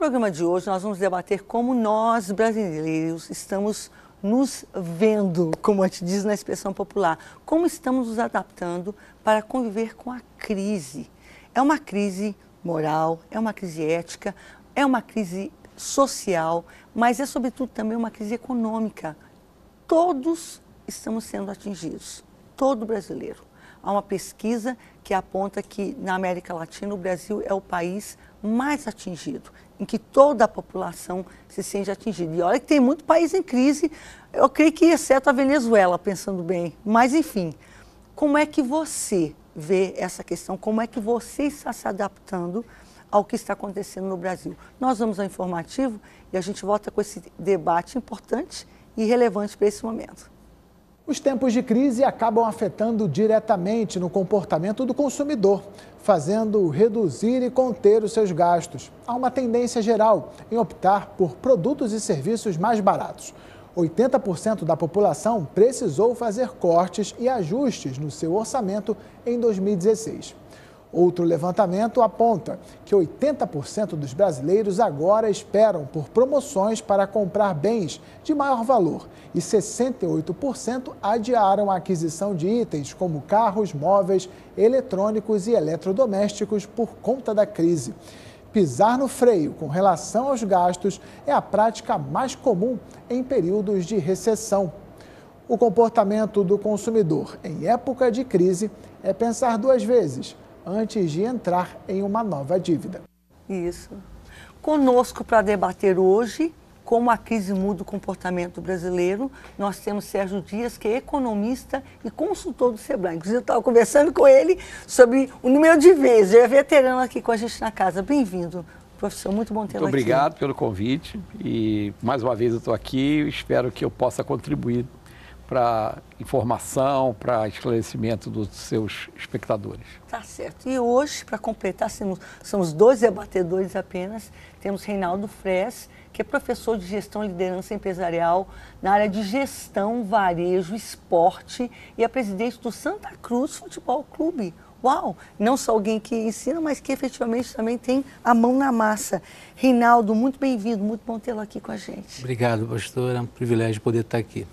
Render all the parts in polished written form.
programa de hoje, nós vamos debater como nós, brasileiros, estamos nos vendo, como a gente diz na expressão popular, como estamos nos adaptando para conviver com a crise. É uma crise moral, é uma crise ética, é uma crise social, mas é, sobretudo, também uma crise econômica. Todos estamos sendo atingidos, todo brasileiro. Há uma pesquisa que aponta que, na América Latina, o Brasil é o país mais atingido, em que toda a população se sente atingida. E olha que tem muito país em crise, eu creio que exceto a Venezuela, pensando bem. Mas, enfim, como é que você vê essa questão? Como é que você está se adaptando ao que está acontecendo no Brasil? Nós vamos ao informativo e a gente volta com esse debate importante e relevante para esse momento. Os tempos de crise acabam afetando diretamente no comportamento do consumidor, fazendo-o reduzir e conter os seus gastos. Há uma tendência geral em optar por produtos e serviços mais baratos. 80% da população precisou fazer cortes e ajustes no seu orçamento em 2016. Outro levantamento aponta que 80% dos brasileiros agora esperam por promoções para comprar bens de maior valor e 68% adiaram a aquisição de itens como carros, móveis, eletrônicos e eletrodomésticos por conta da crise. Pisar no freio com relação aos gastos é a prática mais comum em períodos de recessão. O comportamento do consumidor em época de crise é pensar duas vezes antes de entrar em uma nova dívida. Isso. Conosco para debater hoje como a crise muda o comportamento brasileiro, nós temos Sérgio Dias, que é economista e consultor do Sebrae. Inclusive, eu estava conversando com ele sobre o número de vezes. Ele é veterano aqui com a gente na casa. Bem-vindo, professor. Muito bom tê-lo aqui. Muito obrigado pelo convite e, mais uma vez, eu estou aqui e espero que eu possa contribuir para informação, para esclarecimento dos seus espectadores. Tá certo. E hoje, para completar, somos dois debatedores apenas. Temos Reinaldo Fraisse, que é professor de gestão e liderança empresarial na área de gestão, varejo, esporte e é presidente do Santa Cruz Futebol Clube. Uau! Não só alguém que ensina, mas que efetivamente também tem a mão na massa. Reinaldo, muito bem-vindo, muito bom tê-lo aqui com a gente. Obrigado, pastor. É um privilégio poder estar aqui.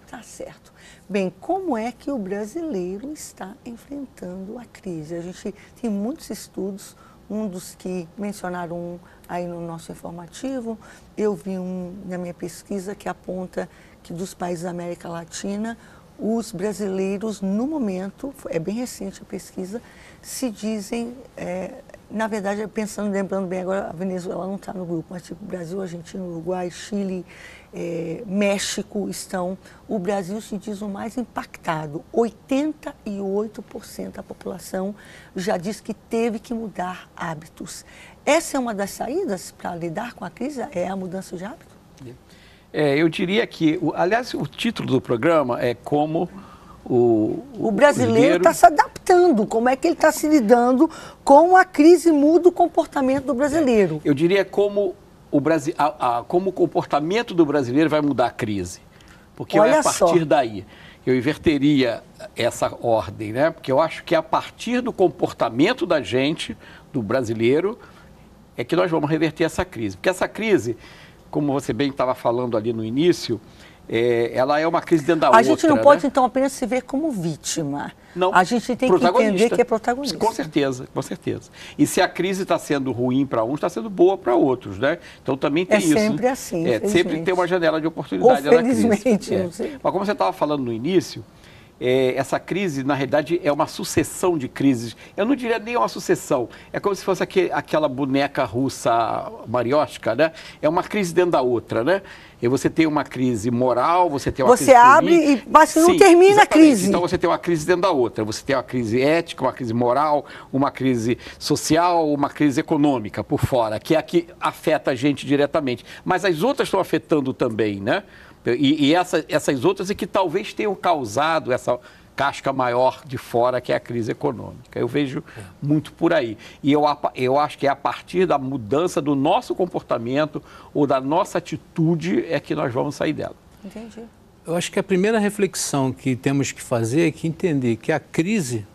Tá certo. Bem, como é que o brasileiro está enfrentando a crise? A gente tem muitos estudos, um dos que mencionaram aí no nosso informativo, eu vi na minha pesquisa que aponta que dos países da América Latina, os brasileiros, no momento, é bem recente a pesquisa, se dizem, na verdade, lembrando bem agora, a Venezuela não está no grupo, mas tipo Brasil, Argentina, Uruguai, Chile, México estão. O Brasil se diz o mais impactado. 88% da população já diz que teve que mudar hábitos. Essa é uma das saídas para lidar com a crise? É a mudança de hábito? Eu diria que, aliás, o título do programa é como o brasileiro está se adaptando, como é que ele está se lidando com a crise, muda o comportamento do brasileiro. Eu diria como como o comportamento do brasileiro vai mudar a crise. Porque é a partir daí, eu inverteria essa ordem, né? Porque eu acho que é a partir do comportamento da gente, do brasileiro, é que nós vamos reverter essa crise. Porque essa crise, como você bem estava falando ali no início, ela é uma crise dentro da outra. A gente não pode, então, apenas se ver como vítima. Não, a gente tem que entender que é protagonista. Com certeza, com certeza. E se a crise está sendo ruim para uns, está sendo boa para outros, né? Então também tem isso. É sempre assim, sempre tem uma janela de oportunidade na crise. Felizmente, não sei. Mas como você estava falando no início, essa crise, na realidade, é uma sucessão de crises. Eu não diria nem uma sucessão. É como se fosse aquela boneca russa mariótica, né? É uma crise dentro da outra, né? E você tem uma crise moral, você tem uma crise política. Você abre, mas não termina a crise. Então você tem uma crise dentro da outra. Você tem uma crise ética, uma crise moral, uma crise social, uma crise econômica por fora, que é a que afeta a gente diretamente. Mas as outras estão afetando também, né? E essas outras é que talvez tenham causado essa casca maior de fora, que é a crise econômica. Eu vejo muito por aí. E eu acho que é a partir da mudança do nosso comportamento ou da nossa atitude é que nós vamos sair dela. Entendi. Eu acho que a primeira reflexão que temos que fazer é que entender que a crise,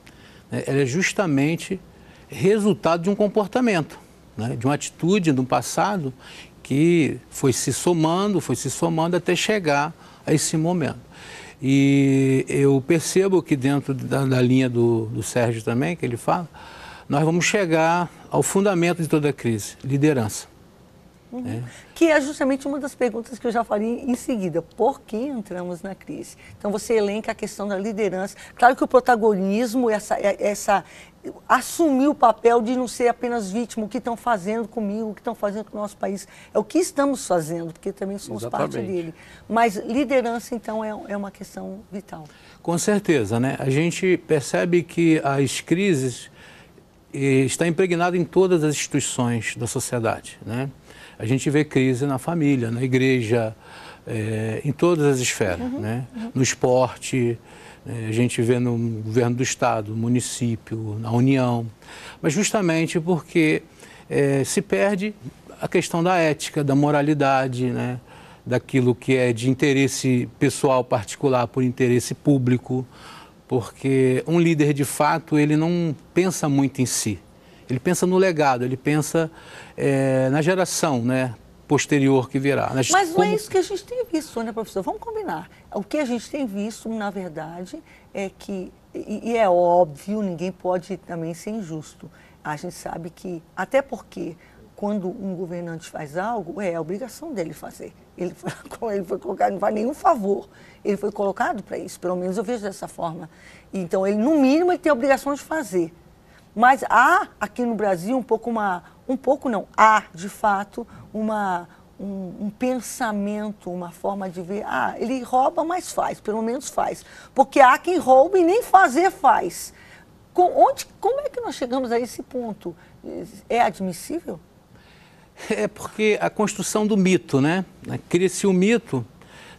né, ela é justamente resultado de um comportamento. né, de uma atitude no passado que foi se somando até chegar a esse momento. E eu percebo que dentro da linha do Sérgio também, que ele fala, nós vamos chegar ao fundamento de toda a crise, liderança. Que é justamente uma das perguntas que eu já falei em seguida. Por que entramos na crise? Então, você elenca a questão da liderança. Claro que o protagonismo, assumir o papel de não ser apenas vítima, o que estão fazendo comigo, o que estão fazendo com o nosso país. É o que estamos fazendo, porque também somos parte dele. Mas liderança, então, é uma questão vital. Com certeza, né? A gente percebe que as crises estão impregnadas em todas as instituições da sociedade, né? A gente vê crise na família, na igreja, em todas as esferas, né? No esporte, a gente vê no governo do estado, no município, na União, mas justamente porque se perde a questão da ética, da moralidade, né? Daquilo que é de interesse pessoal particular por interesse público, porque um líder de fato ele não pensa muito em si. Ele pensa no legado, ele pensa na geração, né, posterior que virá. Mas não é isso que a gente tem visto, né, professor? Vamos combinar. O que a gente tem visto, na verdade, é que, e é óbvio, ninguém pode também ser injusto. A gente sabe que, até porque, quando um governante faz algo, é a obrigação dele fazer. Ele foi colocado, não faz nenhum favor. Ele foi colocado para isso, pelo menos eu vejo dessa forma. Então, ele, no mínimo, ele tem a obrigação de fazer. Mas há aqui no Brasil há de fato um pensamento, uma forma de ver, ele rouba, mas faz, pelo menos faz. Porque há quem rouba e nem fazer faz. Como é que nós chegamos a esse ponto? É admissível? É porque a construção do mito, né? Cria-se o mito,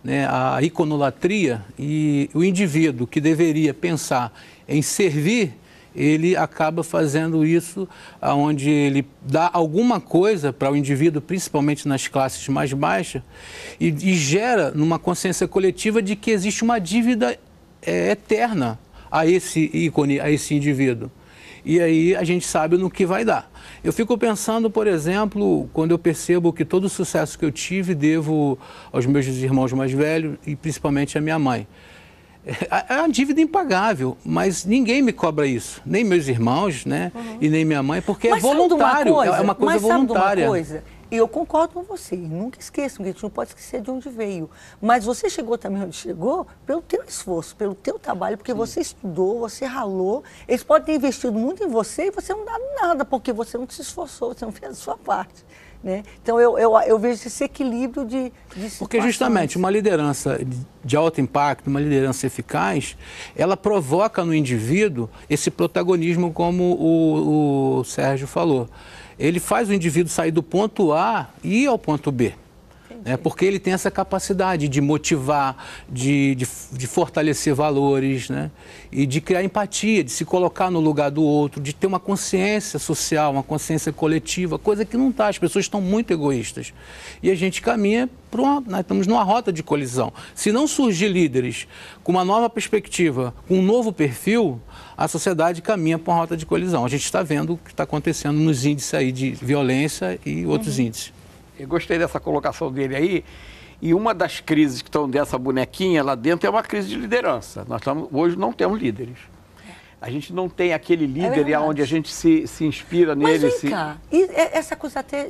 né? A iconolatria, e o indivíduo que deveria pensar em servir, ele acaba fazendo isso onde ele dá alguma coisa para o indivíduo, principalmente nas classes mais baixas, e gera numa consciência coletiva de que existe uma dívida eterna a esse ícone, a esse indivíduo. E aí a gente sabe no que vai dar. Eu fico pensando, por exemplo, quando eu percebo que todo o sucesso que eu tive devo aos meus irmãos mais velhos e principalmente à minha mãe. É uma dívida impagável, mas ninguém me cobra isso, nem meus irmãos, né, e nem minha mãe, porque é voluntário, é uma coisa voluntária. Uma coisa? Eu concordo com você, nunca esqueçam, que a gente não pode esquecer de onde veio. Mas você chegou também onde chegou pelo teu esforço, pelo teu trabalho, porque você estudou, você ralou, eles podem ter investido muito em você e você não dá nada, porque você não se esforçou, você não fez a sua parte. Né? Então, eu vejo esse equilíbrio de situações. Porque justamente uma liderança de alto impacto, uma liderança eficaz, ela provoca no indivíduo esse protagonismo, como o Sérgio falou. Ele faz o indivíduo sair do ponto A e ir ao ponto B. Porque ele tem essa capacidade de motivar, de fortalecer valores, né? E de criar empatia, de se colocar no lugar do outro, de ter uma consciência social, uma consciência coletiva, coisa que não está. As pessoas estão muito egoístas. E a gente caminha nós estamos numa rota de colisão. Se não surgir líderes com uma nova perspectiva, com um novo perfil, a sociedade caminha para uma rota de colisão. A gente está vendo o que está acontecendo nos índices aí de violência e outros índices. Eu gostei dessa colocação dele aí, e uma das crises que estão dessa bonequinha lá dentro é uma crise de liderança. Hoje não temos líderes. A gente não tem aquele líder onde a gente se inspira nele. Mas vem cá, e essa coisa até,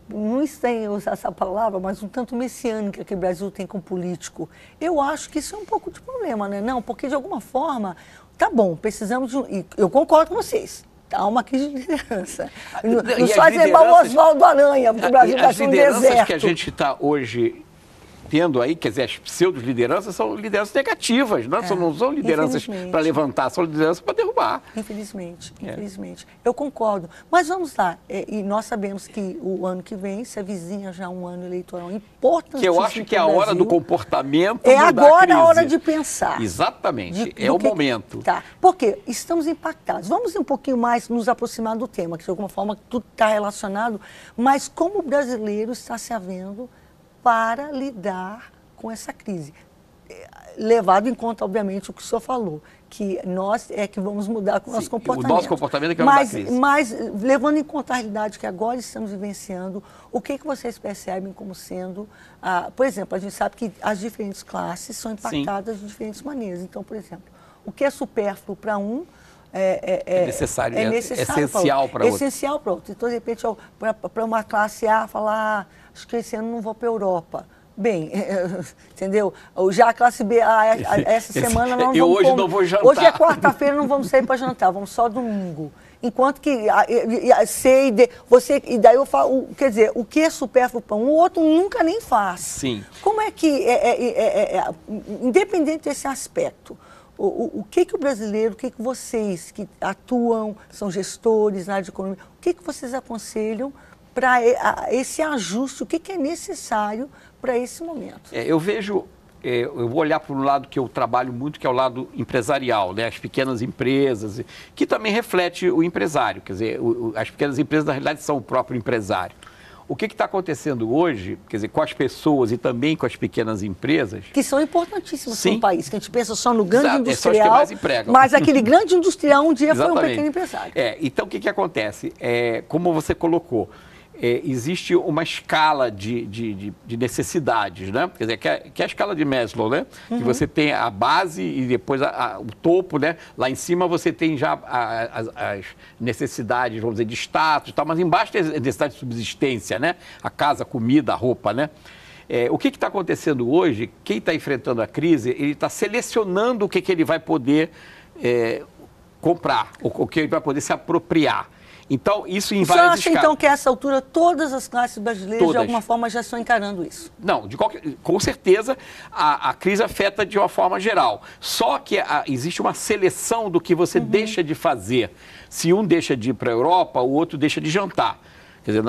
não sei usar essa palavra, mas um tanto messiânica que o Brasil tem com político, eu acho que isso é um pouco de problema, né? Não, porque de alguma forma, tá bom, precisamos de e eu concordo com vocês. Há uma crise de liderança. Nos faz lembrar o Oswaldo Aranha, porque o Brasil está sendo um deserto. As lideranças que a gente está hoje tendo aí, quer dizer, as pseudo-lideranças são lideranças negativas, não são lideranças para levantar, são lideranças para derrubar. Infelizmente. Eu concordo. Mas vamos lá, e nós sabemos que o ano que vem se avizinha já um ano eleitoral importantíssimo. Que eu acho que é a hora do comportamento é agora a hora de pensar. Exatamente, é o momento. Tá, porque estamos impactados. Vamos um pouquinho mais nos aproximar do tema, que de alguma forma tudo está relacionado, mas como o brasileiro está se havendo para lidar com essa crise. levado em conta, obviamente, o que o senhor falou, que nós é que vamos mudar com o nosso comportamento. O nosso comportamento é que vai mudar a crise. Mas, levando em conta a realidade que agora estamos vivenciando, o que vocês percebem como sendo... por exemplo, a gente sabe que as diferentes classes são impactadas de diferentes maneiras. Então, por exemplo, o que é supérfluo para um é necessário, é essencial para outro. Essencial para outro. Então, de repente, para uma classe A falar, acho que esse ano não vou para a Europa. Bem, entendeu? Já a classe B, essa semana nós não vamos... hoje não vou jantar. Hoje é quarta-feira, não vamos sair para jantar, vamos só domingo. Enquanto que C e D, e daí eu falo, quer dizer, o que é supérfluo para um, o outro nunca nem faz. Sim. Como é que, independente desse aspecto, o que o brasileiro, o que vocês que atuam, são gestores na área de economia, o que vocês aconselham para esse ajuste, o que é necessário para esse momento? Eu vejo, eu vou olhar para um lado que eu trabalho muito, que é o lado empresarial, né? As pequenas empresas, que também reflete o empresário, quer dizer, as pequenas empresas na realidade são o próprio empresário. O que está acontecendo hoje, quer dizer, com as pessoas e também com as pequenas empresas... Que são importantíssimas para um país, que a gente pensa só no Exato, grande industrial, são os que mais empregam. Mas aquele grande industrial um dia foi um pequeno empresário. Então, o que acontece? Como você colocou, existe uma escala de necessidades, né? Quer dizer, que é a escala de Maslow, né? Uhum. Que você tem a base e depois o topo, né? Lá em cima você tem já as necessidades, vamos dizer, de status e tal, mas embaixo tem as necessidades de subsistência, né? A casa, a comida, a roupa, né? O que está acontecendo hoje, quem está enfrentando a crise, ele está selecionando o que ele vai poder comprar, o que ele vai poder se apropriar. Então, isso em várias escalas. Você acha, então, que a essa altura todas as classes brasileiras, de alguma forma, já estão encarando isso? Não, com certeza a crise afeta de uma forma geral. Só que existe uma seleção do que você deixa de fazer. Se um deixa de ir para a Europa, o outro deixa de jantar. Quer dizer,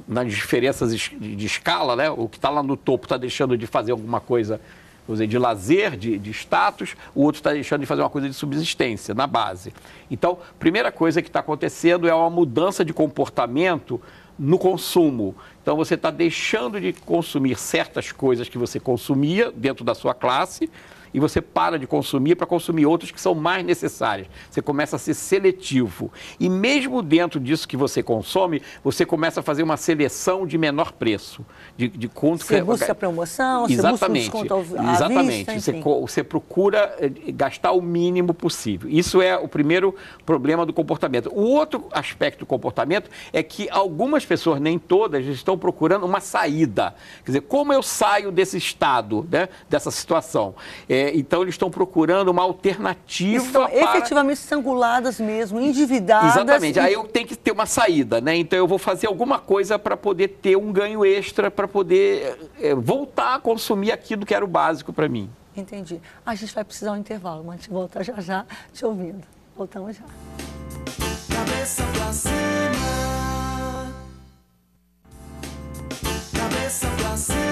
nas diferenças de escala, né? O que está lá no topo está deixando de fazer alguma coisa, vamos dizer, de lazer, de status, o outro está deixando de fazer uma coisa de subsistência, na base. Então, a primeira coisa que está acontecendo é uma mudança de comportamento no consumo. Então, você está deixando de consumir certas coisas que você consumia dentro da sua classe e você para de consumir para consumir outras que são mais necessárias. Você começa a ser seletivo. E mesmo dentro disso que você consome, você começa a fazer uma seleção de menor preço. Você busca promoção, exatamente, você busca desconto à exatamente. vista, Você procura gastar o mínimo possível. Isso é o primeiro problema do comportamento. O outro aspecto do comportamento é que algumas pessoas, nem todas, estão procurando uma saída. Quer dizer, como eu saio desse estado, né, dessa situação? Então, eles estão procurando uma alternativa estão efetivamente estranguladas mesmo, endividadas. Exatamente. Aí eu tenho que ter uma saída, né? Então, eu vou fazer alguma coisa para poder ter um ganho extra, para poder voltar a consumir aquilo que era o básico para mim. Entendi. A gente vai precisar de um intervalo, mas a gente volta já te ouvindo. Voltamos já. Cabeça pra cima. Cabeça pra cima.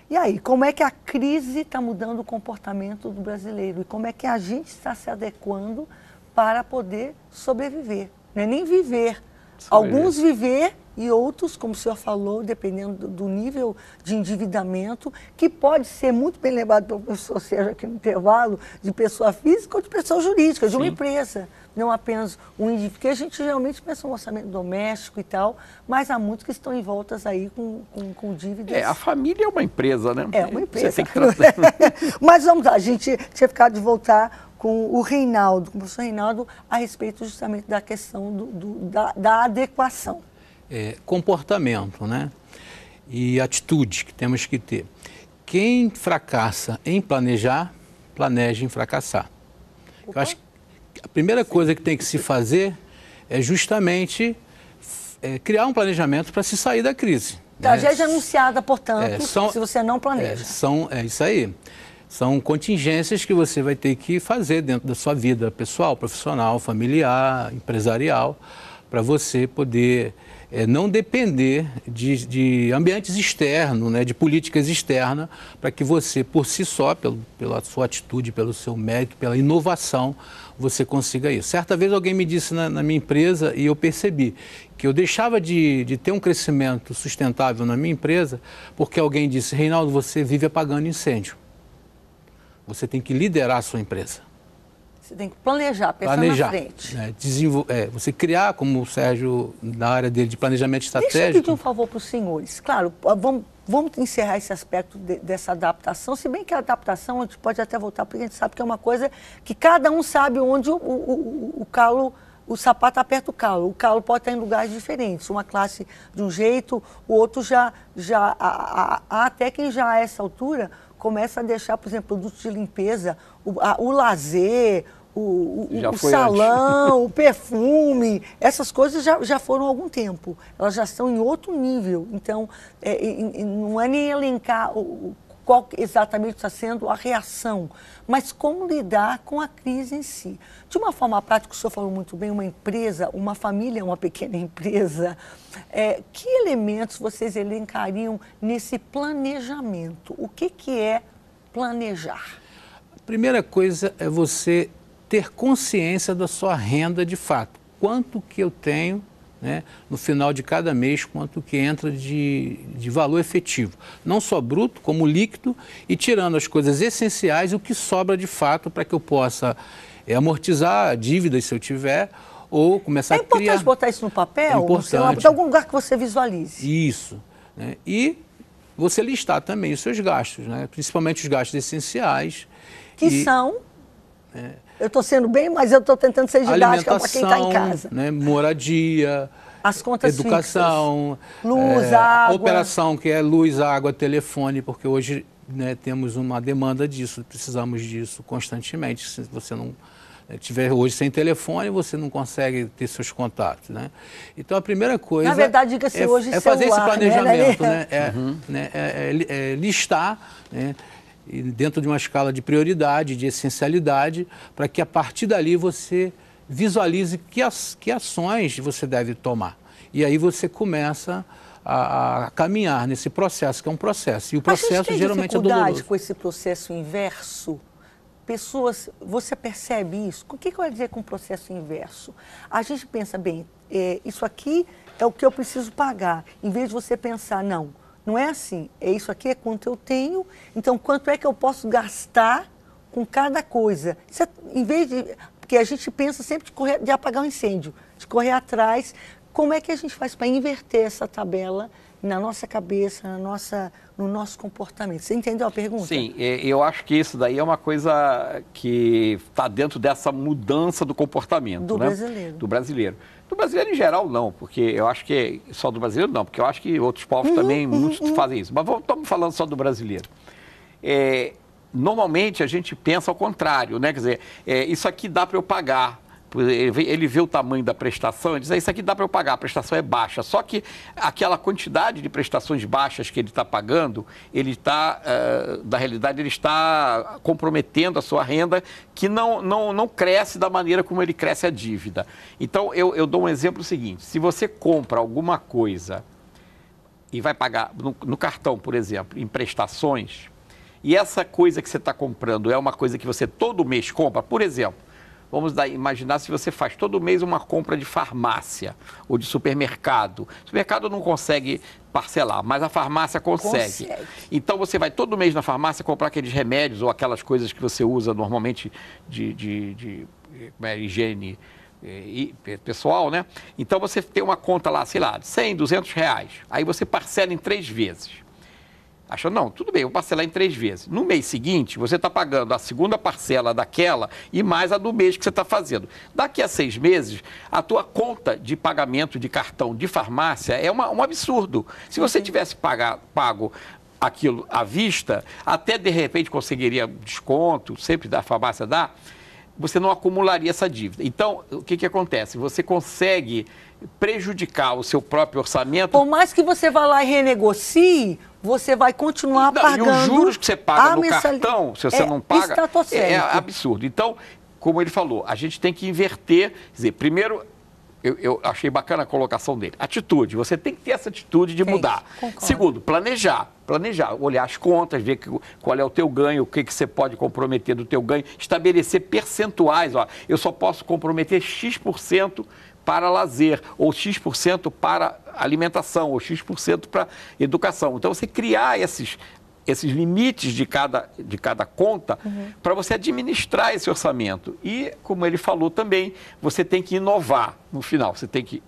E aí, como é que a crise está mudando o comportamento do brasileiro? E como é que a gente está se adequando para poder sobreviver? Não é nem viver. Alguns viver e outros, como o senhor falou, dependendo do nível de endividamento, que pode ser muito bem lembrado pelo professor Sérgio aqui no intervalo, de pessoa física ou de pessoa jurídica, de uma empresa. Não apenas um indivíduo, porque a gente geralmente pensa no orçamento doméstico e tal, mas há muitos que estão envoltas aí com dívidas. A família é uma empresa, né? É uma empresa. Você tem que tratar. Mas vamos lá, a gente tinha ficado de voltar com o Reinaldo, com o professor Reinaldo, a respeito justamente da questão da adequação. Comportamento, né? E atitude que temos que ter. Quem fracassa em planejar, planeja em fracassar. Eu acho que a primeira coisa que tem que se fazer é justamente criar um planejamento para se sair da crise. Tragédia anunciada, portanto, se você não planeja. É isso aí. São contingências que você vai ter que fazer dentro da sua vida pessoal, profissional, familiar, empresarial, para você poder não depender de ambientes externos, né, de políticas externas, para que você, por si só, pela sua atitude, pelo seu mérito, pela inovação, você consiga isso. Certa vez alguém me disse na minha empresa, e eu percebi, que eu deixava de ter um crescimento sustentável na minha empresa, porque alguém disse: Reinaldo, você vive apagando incêndio. Você tem que liderar a sua empresa. Você tem que planejar, pensar na frente. Né? Você criar, como o Sérgio, na área dele de planejamento estratégico. Deixa eu pedir um favor para os senhores. Claro, vamos encerrar esse aspecto dessa adaptação, se bem que a adaptação a gente pode até voltar, porque a gente sabe que é uma coisa que cada um sabe onde o calo, o sapato aperta o calo. O calo pode estar em lugares diferentes. Uma classe de um jeito, o outro há até quem já a essa altura começa a deixar, por exemplo, produtos de limpeza, o lazer, o salão, o perfume, essas coisas já foram há algum tempo. Elas já estão em outro nível. Então, não é nem elencar qual exatamente está sendo a reação, mas como lidar com a crise em si. De uma forma prática, o senhor falou muito bem, uma empresa, uma família, uma pequena empresa, que elementos vocês elencariam nesse planejamento? O que é planejar? A primeira coisa é você ter consciência da sua renda de fato. Quanto que eu tenho, né, no final de cada mês, quanto que entra de valor efetivo. Não só bruto, como líquido, e tirando as coisas essenciais, o que sobra de fato para que eu possa amortizar dívidas se eu tiver, ou começar a criar. É importante botar isso no papel? É importante. Sei lá, de algum lugar que você visualize. Isso. Né? E você listar também os seus gastos, né? Principalmente os gastos essenciais. Que são... Eu estou sendo bem, mas eu estou tentando ser didática para quem está em casa. Né, moradia, as contas educação, fixas, luz, água. Operação, que é luz, água, telefone, porque hoje, né, temos uma demanda disso, precisamos disso constantemente. Se você não tiver hoje sem telefone, você não consegue ter seus contatos. Né? Então, a primeira coisa... Na verdade, diga-se hoje é fazer celular, esse planejamento, né? Listar, né? Dentro de uma escala de prioridade, de essencialidade, para que a partir dali você visualize que ações você deve tomar. E aí você começa a caminhar nesse processo, que é um processo. E o processo geralmente é doloroso. Com esse processo inverso? Pessoas, você percebe isso? O que eu ia dizer com processo inverso? A gente pensa, bem, isso aqui é o que eu preciso pagar. Em vez de você pensar, não é assim, isso aqui é quanto eu tenho, então quanto é que eu posso gastar com cada coisa. Isso em vez de... Porque a gente pensa sempre de apagar um incêndio, de correr atrás. Como é que a gente faz para inverter essa tabela na nossa cabeça, no nosso comportamento? Você entendeu a pergunta? Sim, eu acho que isso daí é uma coisa que está dentro dessa mudança do comportamento. Do né? brasileiro. Do brasileiro. Do brasileiro em geral, não, porque eu acho que só do brasileiro não, porque eu acho que outros povos também, muitos fazem isso. Mas estamos falando só do brasileiro. Normalmente a gente pensa ao contrário, né? Quer dizer, isso aqui dá para eu pagar. Ele vê o tamanho da prestação e diz, isso aqui dá para eu pagar, a prestação é baixa. Só que aquela quantidade de prestações baixas que ele está pagando, na realidade, ele está comprometendo a sua renda, que não cresce da maneira como ele cresce a dívida. Então, eu dou um exemplo seguinte, se você compra alguma coisa e vai pagar no cartão, por exemplo, em prestações, e essa coisa que você está comprando é uma coisa que você todo mês compra, por exemplo, vamos imaginar se você faz todo mês uma compra de farmácia ou de supermercado. O supermercado não consegue parcelar, mas a farmácia consegue. Então você vai todo mês na farmácia comprar aqueles remédios ou aquelas coisas que você usa normalmente de higiene pessoal, né? Então você tem uma conta lá, sei lá, de 100, 200 reais. Aí você parcela em 3 vezes. Achou, não, tudo bem, eu vou parcelar em 3 vezes. No mês seguinte, você está pagando a segunda parcela daquela e mais a do mês que você está fazendo. Daqui a 6 meses, a tua conta de pagamento de cartão de farmácia é um absurdo. Se você tivesse pago aquilo à vista, até de repente conseguiria desconto, sempre da farmácia dá, você não acumularia essa dívida. Então, o que acontece? Você consegue prejudicar o seu próprio orçamento. Por mais que você vá lá e renegocie, você vai continuar pagando. E os juros que você paga no cartão, se você não paga, é absurdo. Então, como ele falou, a gente tem que inverter. Quer dizer, primeiro, eu achei bacana a colocação dele. Atitude, você tem que ter essa atitude de mudar. Concordo. Segundo, planejar, olhar as contas, ver qual é o teu ganho, o que você pode comprometer do teu ganho, estabelecer percentuais. Ó, eu só posso comprometer X% para lazer, ou X% para alimentação, ou X% para educação. Então, você criar esses limites de cada conta para você administrar esse orçamento. E, como ele falou também, você tem que inovar no final. Você tem que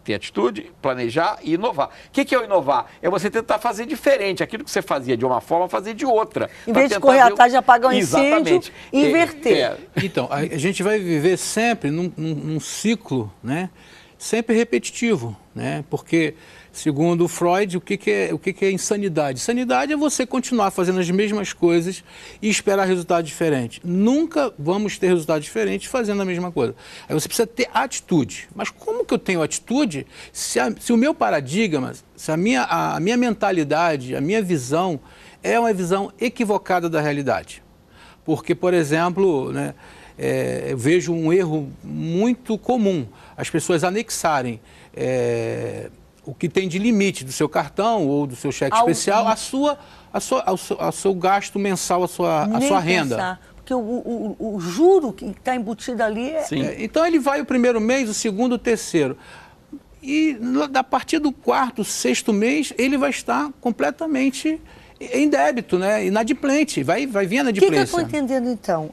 ter atitude, planejar e inovar. O que é o inovar? É você tentar fazer diferente. Aquilo que você fazia de uma forma, fazer de outra. Em vez de correr atrás de apagar um incêndio, exatamente, inverter. Então, a gente vai viver sempre num ciclo, né, sempre repetitivo, né, porque, segundo Freud, o que é insanidade? Insanidade é você continuar fazendo as mesmas coisas e esperar resultados diferentes. Nunca vamos ter resultados diferentes fazendo a mesma coisa. Aí você precisa ter atitude. Mas como que eu tenho atitude se o meu paradigma, se a minha mentalidade, a minha visão é uma visão equivocada da realidade? Porque, por exemplo, né, eu vejo um erro muito comum, as pessoas anexarem o que tem de limite do seu cartão ou do seu cheque especial ao seu gasto mensal, a sua renda. Pensar, porque o juro que está embutido ali é... Então ele vai o primeiro mês, o segundo, o terceiro. E a partir do quarto, sexto mês, ele vai estar completamente em débito, né? Inadimplente, vai vir a O que eu inadimplência. estou entendendo, então,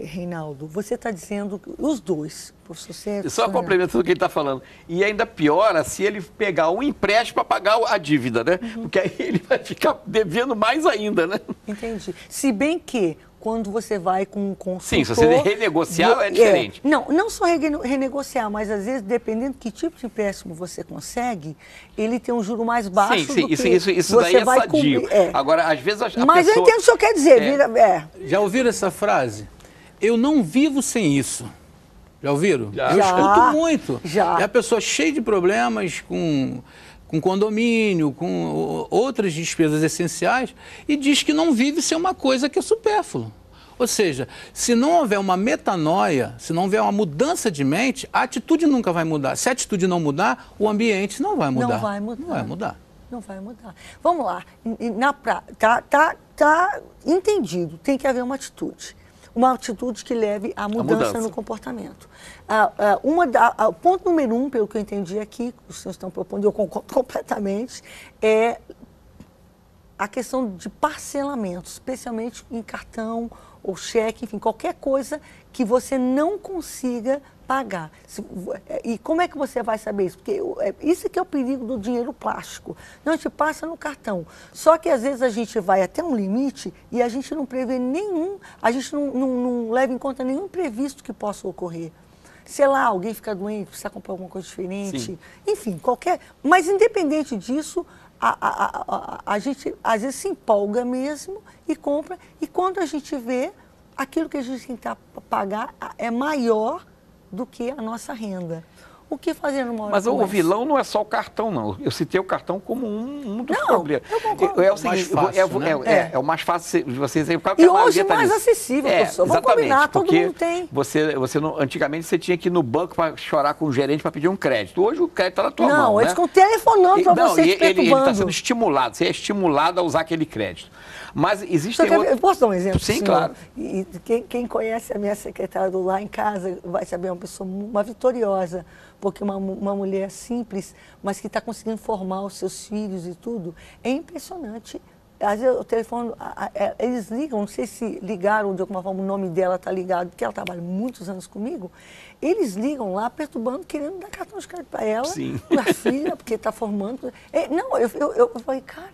Reinaldo? Você está dizendo que os dois, professor Sérgio... Só complementando o que ele está falando. E ainda piora se ele pegar um empréstimo para pagar a dívida, né? Porque aí ele vai ficar devendo mais ainda, né? Entendi. Se bem que, quando você vai com um consultor... Sim, se você renegociar é diferente. Não só renegociar, mas às vezes, dependendo de que tipo de empréstimo você consegue, ele tem um juro mais baixo do que isso daí você é vai sadio. cumprir. Agora, às vezes a mas pessoa... eu entendo o que o senhor quer dizer. Já ouviram essa frase? Eu não vivo sem isso. Já ouviram? Já. Eu escuto muito. Já. É a pessoa cheia de problemas com condomínio, com outras despesas essenciais, e diz que não vive sem uma coisa que é supérflua. Ou seja, se não houver uma metanoia, se não houver uma mudança de mente, a atitude nunca vai mudar. Se a atitude não mudar, o ambiente não vai mudar. Não vai mudar. Não vai mudar. Não vai mudar. Vamos lá. Tá entendido. Tem que haver uma atitude. Uma atitude que leve à mudança no comportamento. Ponto número 1, pelo que eu entendi aqui, que os senhores estão propondo, eu concordo completamente, é a questão de parcelamento, especialmente em cartão ou cheque, enfim, qualquer coisa que você não consiga pagar. E como é que você vai saber isso? Porque isso que é o perigo do dinheiro plástico. Não, a gente passa no cartão. Só que às vezes a gente vai até um limite e a gente não prevê a gente não leva em conta nenhum imprevisto que possa ocorrer. Sei lá, alguém fica doente, precisa comprar alguma coisa diferente. Sim. Enfim, mas independente disso, a gente às vezes se empolga mesmo e compra. E quando a gente vê, aquilo que a gente tem que pagar é maior do que a nossa renda. O que fazer numa hora Mas como o essa? vilão não é só o cartão, não. Eu citei o cartão como um dos Não, problemas. eu concordo. É o mais seguinte, fácil, né? é o mais fácil de você sempre... E hoje mais acessível, professor. Vamos combinar, todo porque mundo tem. Antigamente você tinha que ir no banco para chorar com o gerente para pedir um crédito. Hoje o crédito está na tua mão, Não, né? eles ficam telefonando para você, te ele está perturbando. sendo estimulado, você é estimulado a usar aquele crédito. Mas existem Eu posso dar um exemplo? Sim, senhor? claro. E quem conhece a minha secretária do Lá em Casa vai saber, é uma pessoa, uma vitoriosa, porque uma mulher simples, mas que está conseguindo formar os seus filhos e tudo, é impressionante. Às vezes o telefone, eles ligam, não sei se ligaram de alguma forma, o nome dela está ligado, porque ela trabalha muitos anos comigo, eles ligam lá perturbando, querendo dar cartão de crédito para ela, para a filha, porque está formando. Eu falei, cara,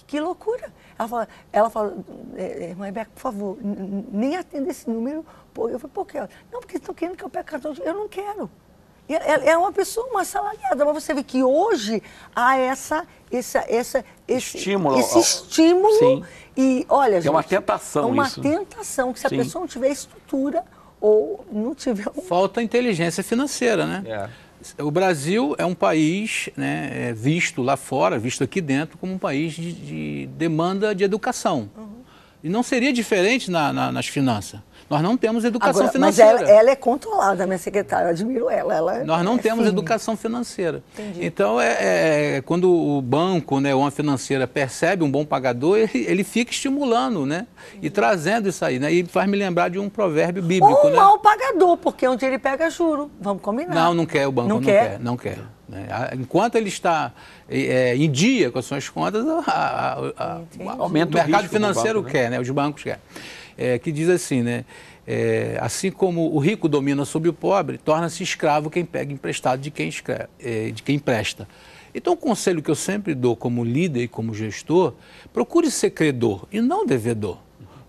que loucura. Ela fala, Rebeca, por favor, nem atenda esse número. Eu falei, por quê? Não, porque estão querendo que eu pegue cartão de... Eu não quero. É uma pessoa, uma assalariada, mas você vê que hoje há esse estímulo. Sim. E, olha, gente, é uma tentação é uma isso. tentação, que se a Sim. pessoa não tiver estrutura ou não tiver... Falta inteligência financeira, né? O Brasil é um país, né, visto lá fora, visto aqui dentro, como um país de demanda de educação. E não seria diferente nas finanças. Nós não temos educação Agora, financeira. Mas ela é controlada, minha secretária, eu admiro ela Nós não temos firme. educação financeira. Entendi. Então, quando o banco, né, ou uma financeira percebe um bom pagador, ele fica estimulando, né? E trazendo isso aí, né? E faz me lembrar de um provérbio bíblico, Ou um né? mau pagador, porque onde ele pega juro, vamos combinar. Não quer, o banco não quer. Não quer. Né? Enquanto ele está em dia com as suas contas, Aumenta o o mercado risco do financeiro banco, né? quer, né? Os bancos querem. Que diz assim, né? Assim como o rico domina sobre o pobre, torna-se escravo quem pega emprestado de quem empresta. Então, o conselho que eu sempre dou como líder e como gestor, procure ser credor e não devedor.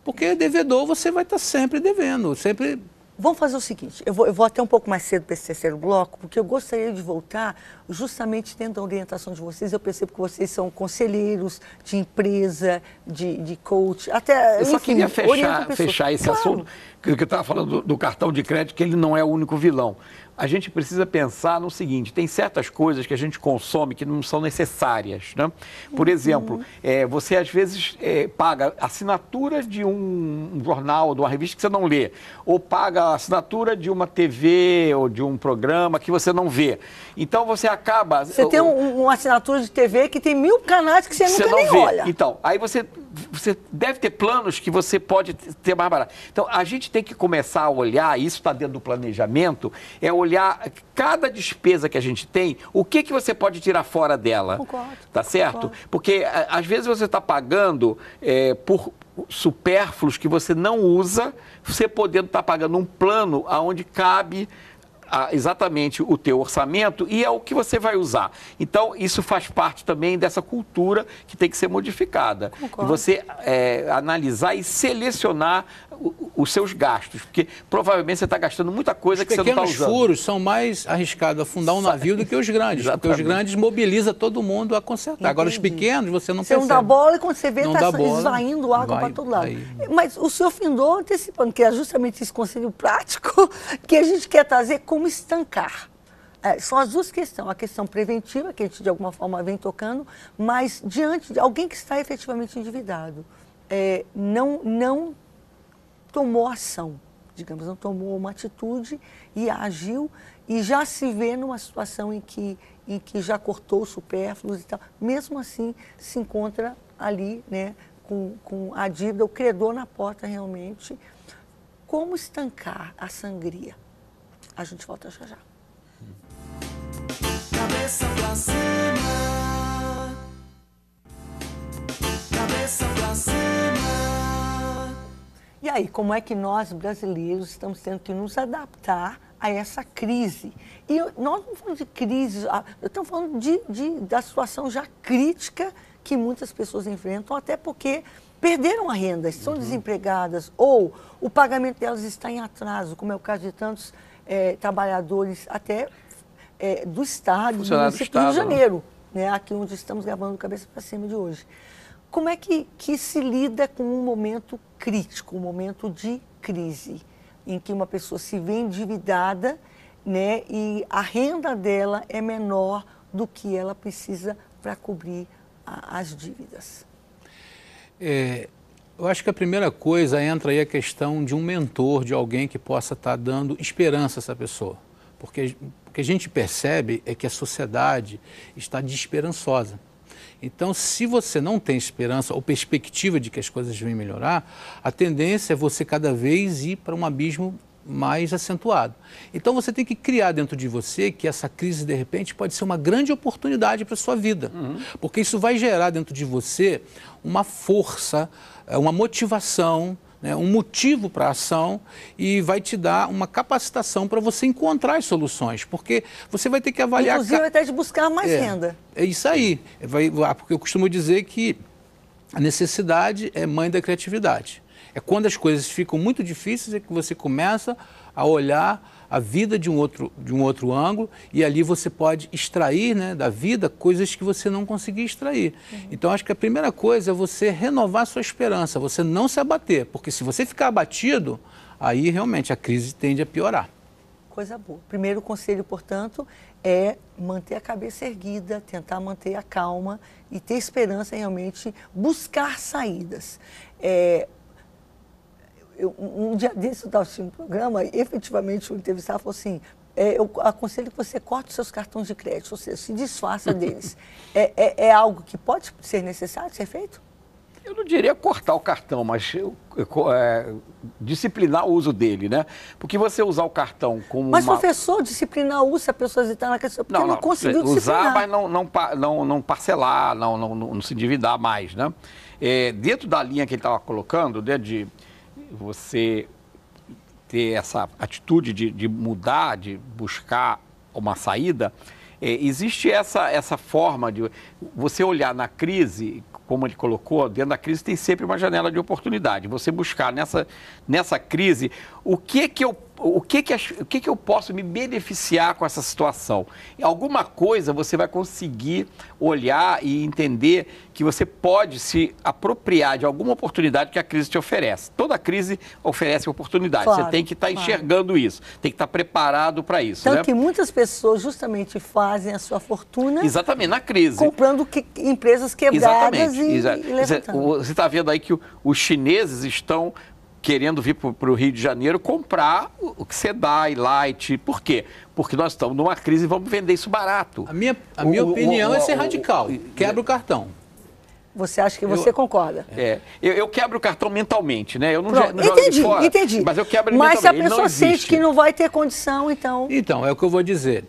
Porque devedor você vai estar sempre devendo, sempre... Vamos fazer o seguinte, eu vou até um pouco mais cedo para esse terceiro bloco, porque eu gostaria de voltar justamente dentro da orientação de vocês. Eu percebo que vocês são conselheiros de empresa, de coach, até, Eu só enfim, queria orientam pessoas. fechar esse Claro. assunto, que eu estava falando do cartão de crédito, que ele não é o único vilão. A gente precisa pensar no seguinte, tem certas coisas que a gente consome que não são necessárias, né? Por exemplo, você às vezes paga assinatura de um jornal, de uma revista que você não lê, ou paga a assinatura de uma TV ou de um programa que você não vê. Então você acaba... Você tem uma assinatura de TV que tem 1000 canais que você nunca não nem vê. olha. Então, aí você deve ter planos que você pode ter mais barato. Então, a gente tem que começar a olhar, isso está dentro do planejamento, olhar cada despesa que a gente tem, o que você pode tirar fora dela. Concordo. Tá certo? Concordo. Porque, às vezes, você está pagando por supérfluos que você não usa, você podendo estar pagando um plano onde cabe exatamente o teu orçamento e é o que você vai usar. Então, isso faz parte também dessa cultura que tem que ser modificada. Concordo. E você analisar e selecionar os seus gastos, porque provavelmente você está gastando muita coisa que você não está Pequenos usando. furos são mais arriscados a afundar um navio do que os grandes, porque os Exatamente. grandes mobilizam todo mundo a consertar. Agora, os Entendi. pequenos, você não Você não percebe. dá bola e quando você vê, Não está dá bola, esvaindo água vai, para todo lado. aí. Mas o senhor findou antecipando, que é justamente esse conselho prático que a gente quer trazer como estancar. São as duas questões, a questão preventiva, que a gente de alguma forma vem tocando, mas diante de alguém que está efetivamente endividado, não tomou ação, digamos, não tomou uma atitude e agiu e já se vê numa situação em que já cortou supérfluos e tal, mesmo assim se encontra ali, né, com a dívida, o credor na porta realmente. Como estancar a sangria? A gente volta já já. Cabeça pra cima. Cabeça pra cima. E aí, como é que nós, brasileiros, estamos tendo que nos adaptar a essa crise? E nós não falamos de crise, estamos falando da situação já crítica que muitas pessoas enfrentam, até porque perderam a renda, estão desempregadas, ou o pagamento delas está em atraso, como é o caso de tantos trabalhadores até do Estado, do Funcionário do município do Rio de Estado, né? Janeiro, né, aqui onde estamos gravando Cabeça para Cima de hoje. Como é que se lida com um momento crítico, um momento de crise, em que uma pessoa se vê endividada, né, e a renda dela é menor do que ela precisa para cobrir as dívidas? Eu acho que a primeira coisa entra aí a questão de um mentor, de alguém que possa estar dando esperança a essa pessoa. Porque o que a gente percebe é que a sociedade está desesperançosa. Então, se você não tem esperança ou perspectiva de que as coisas vão melhorar, a tendência é você cada vez ir para um abismo mais acentuado. Então, você tem que criar dentro de você que essa crise, de repente, pode ser uma grande oportunidade para a sua vida. Porque isso vai gerar dentro de você uma força, uma motivação, né, um motivo para a ação e vai te dar uma capacitação para você encontrar as soluções, porque você vai ter que avaliar... Inclusive até de buscar mais renda. É isso aí, porque eu costumo dizer que a necessidade é mãe da criatividade. É quando as coisas ficam muito difíceis é que você começa a olhar a vida de um outro ângulo e ali você pode extrair, né, da vida coisas que você não conseguia extrair. Então, acho que a primeira coisa é você renovar a sua esperança, você não se abater, porque se você ficar abatido, aí realmente a crise tende a piorar. Coisa boa. Primeiro conselho, portanto, é manter a cabeça erguida, tentar manter a calma e ter esperança em realmente buscar saídas. um dia desse eu estava assistindo um programa e efetivamente o entrevistado falou assim, eu aconselho que você corte os seus cartões de crédito, ou seja, se desfaça deles. É algo que pode ser necessário ser feito? Eu não diria cortar o cartão, mas disciplinar o uso dele, né? Porque você usar o cartão como Mas, professor, disciplinar o uso, se a pessoa está na questão, porque não conseguiu disciplinar. Usar, mas não parcelar, não se endividar mais, né? Dentro da linha que ele estava colocando, né, de você ter essa atitude de mudar, de buscar uma saída, existe essa forma de você olhar na crise, como ele colocou, dentro da crise tem sempre uma janela de oportunidade. Você buscar nessa crise o que eu posso me beneficiar com essa situação. Em alguma coisa você vai conseguir olhar e entender que você pode se apropriar de alguma oportunidade que a crise te oferece. Toda crise oferece oportunidade. Claro, você tem que estar enxergando isso, tem que estar preparado para isso. Tanto né? que muitas pessoas justamente fazem a sua fortuna... Exatamente, na crise. Comprando empresas quebradas e levantando. Você está vendo aí que os chineses estão querendo vir para o Rio de Janeiro comprar o que Sedai, Light. Por quê? Porque nós estamos numa crise e vamos vender isso barato. A minha opinião é ser radical. Quebra o cartão. Você acha que você concorda? Eu quebro o cartão mentalmente, né? Eu não Pronto, jogo ele fora, entendi. mas eu quebro ele mentalmente. Mas se a mentalmente. pessoa sente que não vai ter condição, então... Então, é o que eu vou dizer.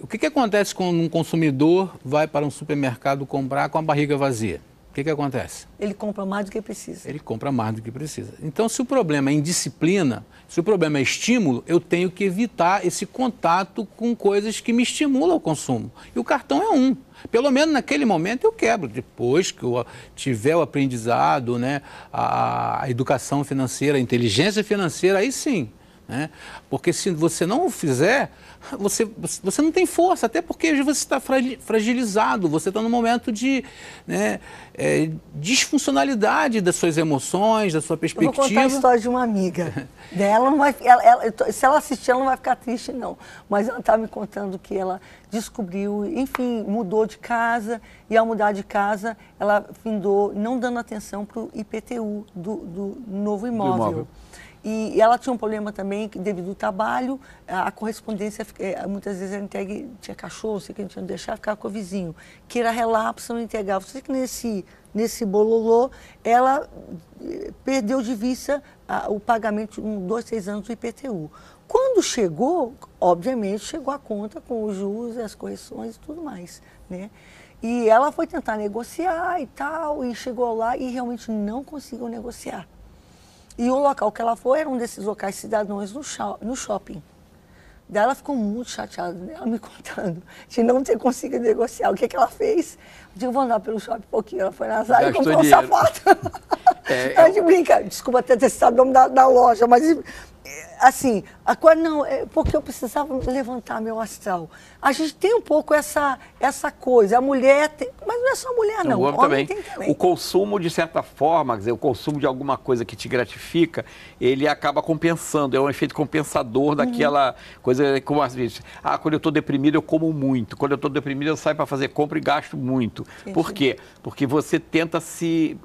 O que acontece quando um consumidor vai para um supermercado comprar com a barriga vazia? O que acontece? Ele compra mais do que precisa. Ele compra mais do que precisa. Então, se o problema é indisciplina, se o problema é estímulo, eu tenho que evitar esse contato com coisas que me estimulam ao consumo. E o cartão é um. Pelo menos naquele momento eu quebro. Depois que eu tiver o aprendizado, né, a educação financeira, a inteligência financeira, aí sim. Né? Porque se você não o fizer, você não tem força, até porque você está fragilizado, você está num momento de disfuncionalidade das suas emoções, da sua perspectiva. Eu vou contar a história de uma amiga. Dela não vai, se ela assistir, ela não vai ficar triste, não. Mas ela está me contando que ela descobriu, enfim, mudou de casa, e ao mudar de casa, ela findou não dando atenção para o IPTU do novo imóvel. E ela tinha um problema também, que devido ao trabalho, a correspondência, muitas vezes era entregue, tinha cachorro, sei que a gente não deixava, ficava com o vizinho, que era relapso, não entregava. Você que nesse bololô, ela perdeu de vista o pagamento de 2, 3 anos do IPTU. Quando chegou, obviamente, chegou a conta com os juros, as correções e tudo mais, né? E ela foi tentar negociar e tal, e chegou lá e realmente não conseguiu negociar. E o local que ela foi era um desses locais cidadãos no shopping. Daí ela ficou muito chateada, ela me contando, de não ter conseguido negociar. O que ela fez? Eu digo, vou andar pelo shopping um pouquinho. Ela foi na Zara e comprou um sapato. A gente brinca, desculpa ter citado o nome da loja, mas assim, não, porque eu precisava levantar meu astral. A gente tem um pouco essa coisa, a mulher tem, mas não é só a mulher, não. O homem tem também. O consumo, de certa forma, quer dizer, o consumo de alguma coisa que te gratifica, ele acaba compensando, é um efeito compensador daquela coisa, como às vezes, quando eu estou deprimido eu como muito, quando eu estou deprimido eu saio para fazer compra e gasto muito. Entendi. Por quê? Porque você tenta se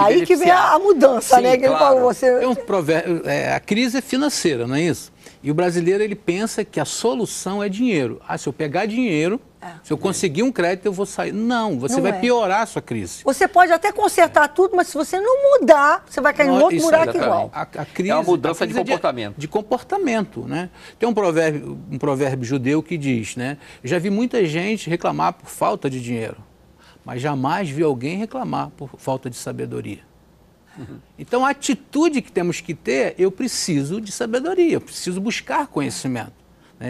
aí que vem a mudança, sim, né? Que claro. Ele falou, você... Tem um provérbio, a crise é financeira, não é isso? E o brasileiro, ele pensa que a solução é dinheiro. Se eu pegar dinheiro, se eu conseguir um crédito, eu vou sair. Não, você vai piorar a sua crise. Você pode até consertar tudo, mas se você não mudar, você vai cair em outro buraco igual. A crise, é uma mudança de comportamento. De comportamento, né? Tem um provérbio judeu que diz, né? Eu já vi muita gente reclamar por falta de dinheiro, mas jamais vi alguém reclamar por falta de sabedoria. Então, a atitude que temos que ter, eu preciso de sabedoria, eu preciso buscar conhecimento.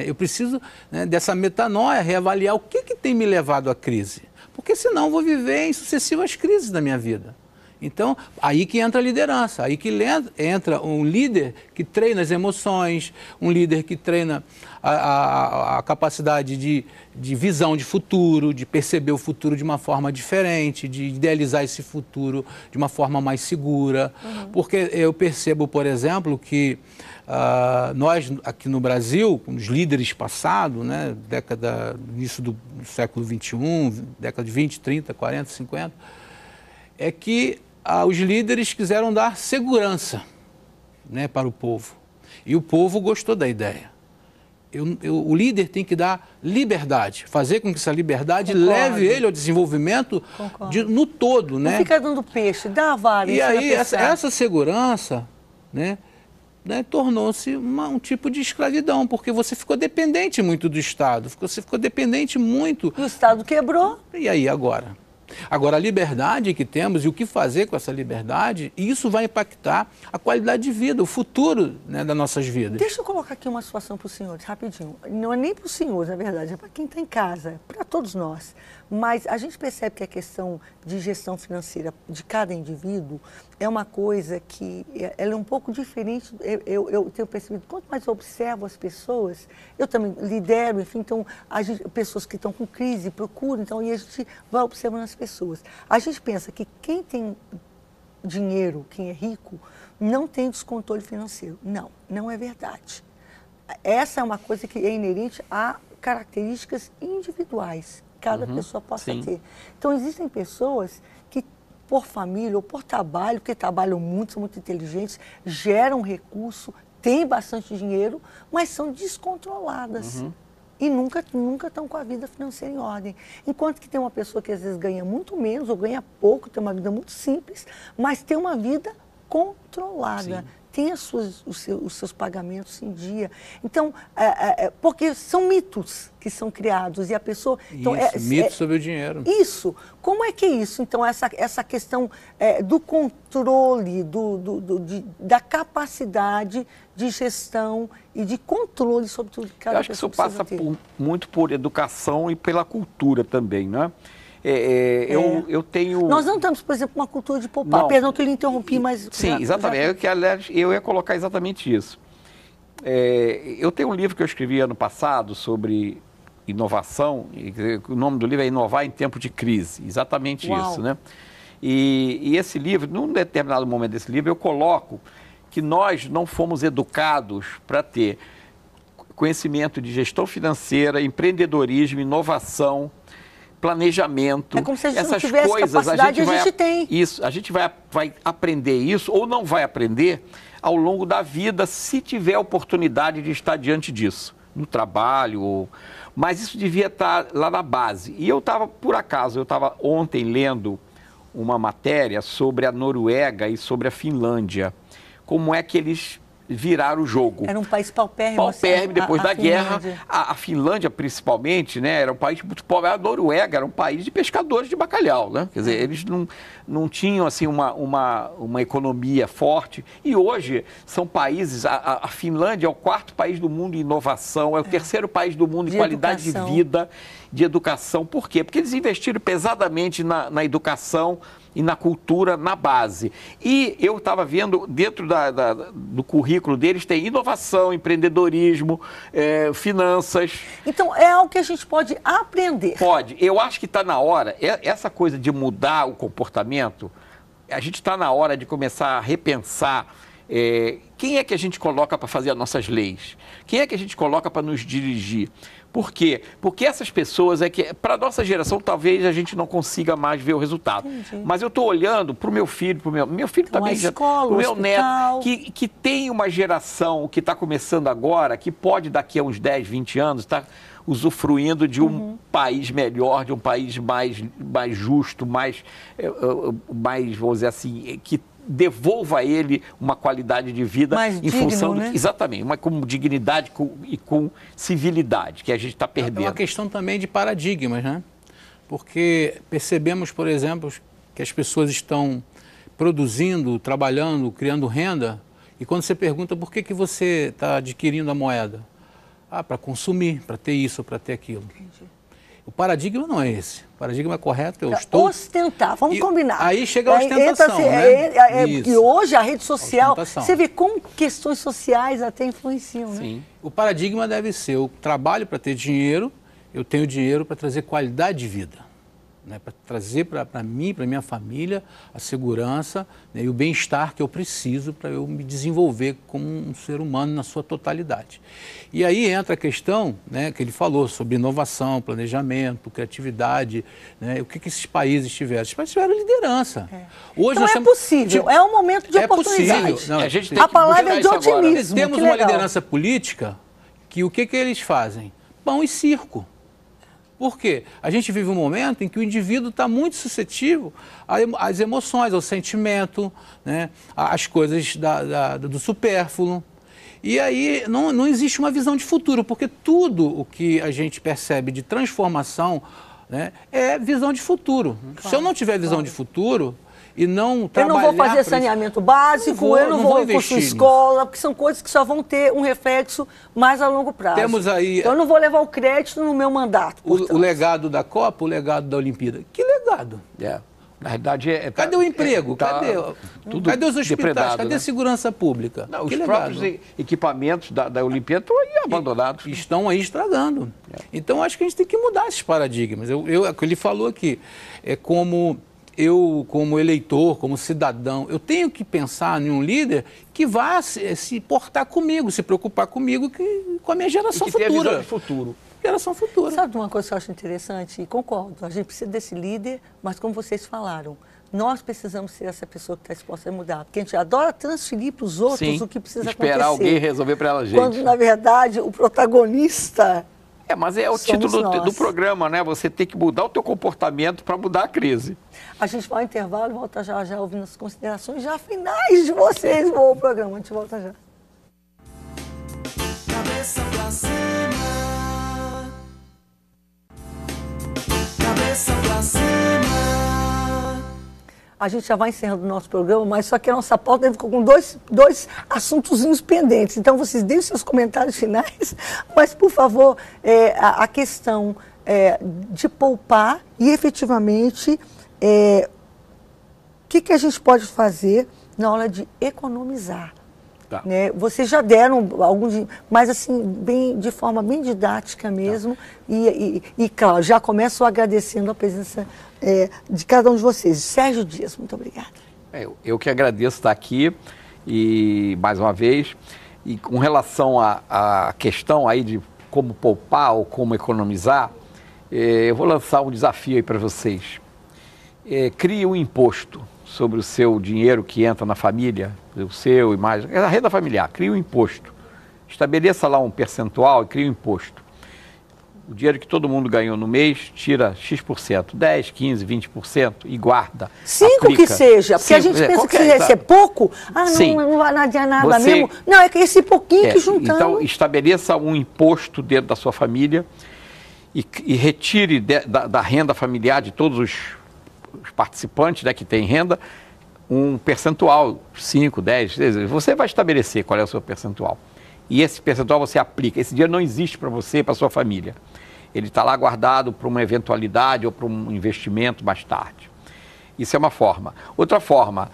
Eu preciso, né, dessa metanoia, reavaliar o que tem me levado à crise. Porque senão eu vou viver em sucessivas crises da minha vida. Então, aí que entra a liderança, aí que entra um líder que treina as emoções, um líder que treina a capacidade de visão de futuro, de perceber o futuro de uma forma diferente, de idealizar esse futuro de uma forma mais segura. Porque eu percebo, por exemplo, que nós aqui no Brasil, os líderes passados, né, início do século XXI, década de 20, 30, 40, 50, é que os líderes quiseram dar segurança. né, para o povo. E o povo gostou da ideia. O líder tem que dar liberdade, fazer com que essa liberdade leve ele ao desenvolvimento no todo. Né? Não fica dando peixe, dá a vara. E aí essa segurança, né, tornou-se um tipo de escravidão, porque você ficou dependente muito do Estado, você ficou dependente muito... E o Estado quebrou. E aí agora? Agora, a liberdade que temos e o que fazer com essa liberdade, isso vai impactar a qualidade de vida, o futuro, né, das nossas vidas. Deixa eu colocar aqui uma situação para os senhores, rapidinho. Não é nem para os senhores, na verdade, é para quem está em casa, para todos nós. Mas a gente percebe que a questão de gestão financeira de cada indivíduo é uma coisa que ela é um pouco diferente. Eu tenho percebido, quanto mais eu observo as pessoas, eu também lidero, enfim, então, pessoas que estão com crise procuram, então, e a gente vai observando as pessoas. A gente pensa que quem tem dinheiro, quem é rico, não tem descontrole financeiro. Não, não é verdade. Essa é uma coisa que é inerente a características individuais. Cada pessoa possa ter. Então, existem pessoas que, por família ou por trabalho, porque trabalham muito, são muito inteligentes, geram recurso, têm bastante dinheiro, mas são descontroladas. E nunca estão com a vida financeira em ordem. Enquanto que tem uma pessoa que às vezes ganha muito menos ou ganha pouco, tem uma vida muito simples, mas tem uma vida controlada. Sim. Tem os seus pagamentos em dia. Então, porque são mitos que são criados e a pessoa... Então, mitos sobre o dinheiro. Isso. Como é que é isso? Então, essa questão do controle, da capacidade de gestão e de controle sobre tudo que cada pessoa. Eu acho que isso passa muito por educação e pela cultura também, né? Eu tenho... Nós não temos, por exemplo, uma cultura de poupar. Não. Perdão que eu lhe interrompi, mas... Sim, exatamente. Eu ia colocar exatamente isso. Eu tenho um livro que eu escrevi ano passado sobre inovação. O nome do livro é Inovar em Tempo de Crise. Exatamente isso, né? E esse livro, num determinado momento desse livro, eu coloco que nós não fomos educados para ter conhecimento de gestão financeira, empreendedorismo, inovação, planejamento, é como se a gente essas não tivesse coisas capacidade, a gente tem. Isso, a gente vai aprender isso ou não vai aprender ao longo da vida, se tiver a oportunidade de estar diante disso, no trabalho, mas isso devia estar lá na base. E eu estava, por acaso, ontem lendo uma matéria sobre a Noruega e sobre a Finlândia, como é que eles viraram o jogo. Era um país paupérrimo. Paupérrimo, depois da guerra. A Finlândia, principalmente, né, era um país muito pobre. A Noruega era um país de pescadores de bacalhau, né? Quer dizer, eles não tinham, assim, uma economia forte. E hoje são países... A Finlândia é o 4º país do mundo em inovação, é o 3º país do mundo em qualidade de vida, de educação. Por quê? Porque eles investiram pesadamente na educação e na cultura, na base. E eu estava vendo, dentro do currículo deles, tem inovação, empreendedorismo, finanças. Então, é algo que a gente pode aprender. Pode. Eu acho que está na hora, essa coisa de mudar o comportamento, a gente está na hora de começar a repensar quem é que a gente coloca para fazer as nossas leis? Quem é que a gente coloca para nos dirigir? Por quê? Porque essas pessoas para a nossa geração, talvez a gente não consiga mais ver o resultado. Entendi. Mas eu estou olhando para o meu filho, meu filho então, também, para o meu neto, que tem uma geração que está começando agora, que pode daqui a uns 10, 20 anos estar usufruindo de um país melhor, de um país mais justo, mais, vamos dizer assim, que devolva a ele uma qualidade de vida mais em digno, função né? Exatamente, com dignidade e com civilidade, que a gente está perdendo. É uma questão também de paradigmas, né? Porque percebemos, por exemplo, que as pessoas estão produzindo, trabalhando, criando renda, e quando você pergunta por que você está adquirindo a moeda? Para consumir, para ter isso, para ter aquilo. Entendi. O paradigma não é esse. O paradigma correto é ostentar, vamos combinar. Aí chega a ostentação, né? E hoje a rede social, você vê como questões sociais até influenciam, né? Sim. O paradigma deve ser: eu trabalho para ter dinheiro, eu tenho dinheiro para trazer qualidade de vida. né, para trazer para mim, para minha família, a segurança, né, e o bem-estar que eu preciso para eu me desenvolver como um ser humano na sua totalidade. E aí entra a questão, né, que ele falou sobre inovação, planejamento, criatividade, né, o que esses países tiveram? Esses países tiveram liderança. Hoje então possível, é um momento de oportunidade. Possível. Não, a gente tem a palavra é de otimismo. Temos uma liderança política que o que eles fazem? Pão e circo. Por quê? A gente vive um momento em que o indivíduo está muito suscetível às emoções, ao sentimento, né, às coisas do supérfluo. E aí não existe uma visão de futuro, porque tudo o que a gente percebe de transformação, né, é visão de futuro. Se eu não tiver visão de futuro e não trabalhar... Eu não vou fazer saneamento básico, eu não vou construir escola, porque são coisas que só vão ter um reflexo mais a longo prazo. Temos aí... Então eu não vou levar o crédito no meu mandato. O legado da Copa, o legado da Olimpíada. Que legado? Na realidade, cadê o emprego? Cadê os hospitais? Cadê a segurança pública? Não, os próprios equipamentos da Olimpíada estão aí abandonados. Estão aí estragando. Então, acho que a gente tem que mudar esses paradigmas. Ele falou aqui, como eleitor, como cidadão, eu tenho que pensar em um líder que vá se portar comigo, se preocupar comigo, com a minha geração futura. Tenha visão de futuro. Geração futura. Sabe uma coisa que eu acho interessante? E concordo, a gente precisa desse líder, mas como vocês falaram, nós precisamos ser essa pessoa que está disposta a mudar. Porque a gente adora transferir para os outros o que precisa acontecer. Esperar alguém resolver para ela, gente. Quando, na verdade, o protagonista... Mas é o título do programa, né? Você tem que mudar o teu comportamento para mudar a crise. A gente vai ao intervalo e volta já ouvindo as considerações já finais de vocês. Bom programa, a gente volta já. Cabeça pra cima. Cabeça pra cima. A gente já vai encerrando o nosso programa, mas só que a nossa pauta ficou com dois assuntozinhos pendentes. Então, vocês deixem seus comentários finais, mas, por favor, a questão de poupar e, efetivamente, o que a gente pode fazer na hora de economizar. Tá. Né? Vocês já deram alguns, mas assim, de forma bem didática mesmo. Tá. E, claro, já começo agradecendo a presença de cada um de vocês. Sérgio Dias, muito obrigada. Eu que agradeço estar aqui e, mais uma vez, e com relação à questão aí de como poupar ou como economizar, eu vou lançar um desafio aí para vocês. Crie um imposto sobre o seu dinheiro que entra na família, o seu e mais, a renda familiar, crie um imposto. Estabeleça lá um percentual e crie um imposto. O dinheiro que todo mundo ganhou no mês, tira X%, 10%, 15%, 20% e guarda. 5 que seja, porque a gente pensa que se é pouco, não vai adiar nada mesmo. Não, é que esse pouquinho que juntamos. Então, estabeleça um imposto dentro da sua família e retire da renda familiar de todos os participantes, né, que têm renda, um percentual, 5, 10, você vai estabelecer qual é o seu percentual. E esse percentual você aplica. Esse dinheiro não existe para você e para a sua família. Ele está lá guardado para uma eventualidade ou para um investimento mais tarde. Isso é uma forma. Outra forma,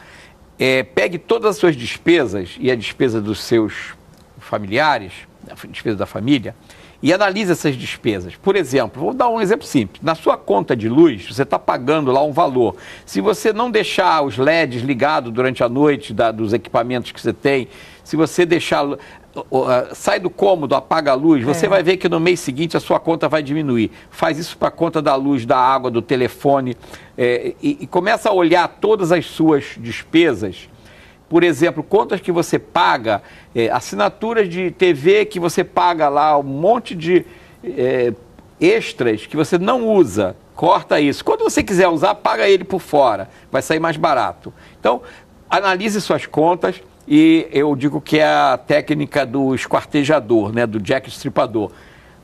pegue todas as suas despesas e a despesa dos seus familiares, a despesa da família, e analise essas despesas. Por exemplo, vou dar um exemplo simples. Na sua conta de luz, você está pagando lá um valor. Se você não deixar os LEDs ligados durante a noite dos equipamentos que você tem, se você deixar... sai do cômodo, apaga a luz, você vai ver que no mês seguinte a sua conta vai diminuir. Faz isso para a conta da luz, da água, do telefone, e começa a olhar todas as suas despesas. Por exemplo, contas que você paga, assinaturas de TV que você paga lá, um monte de extras que você não usa, corta isso. Quando você quiser usar, paga ele por fora, vai sair mais barato. Então, analise suas contas e eu digo que é a técnica do esquartejador, né, do Jack Estripador.